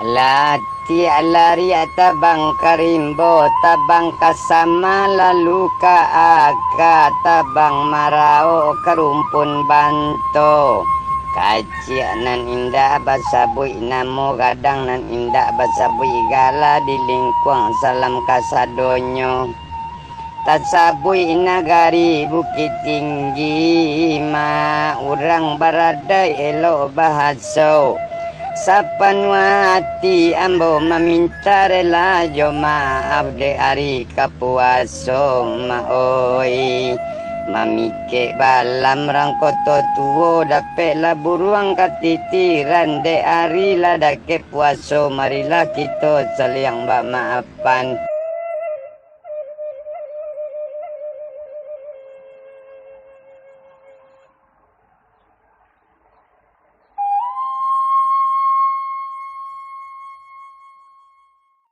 Lati alari tabang karimbo tabang kasama lalu ka aga tabang marao karumpun banto kacianan indah basabui namo gadang nan indah basabui gala di lingkuang salam kasadonyo tasabui nagari bukit tinggi ma urang baradai elo bahaso Sapanwati ambo meminta rela jo maaf de ari kapuaso maoi mamike balam rangkoto tuo dape la buruang katitiran de ari la dake puaso marilah kita saliang ba maapan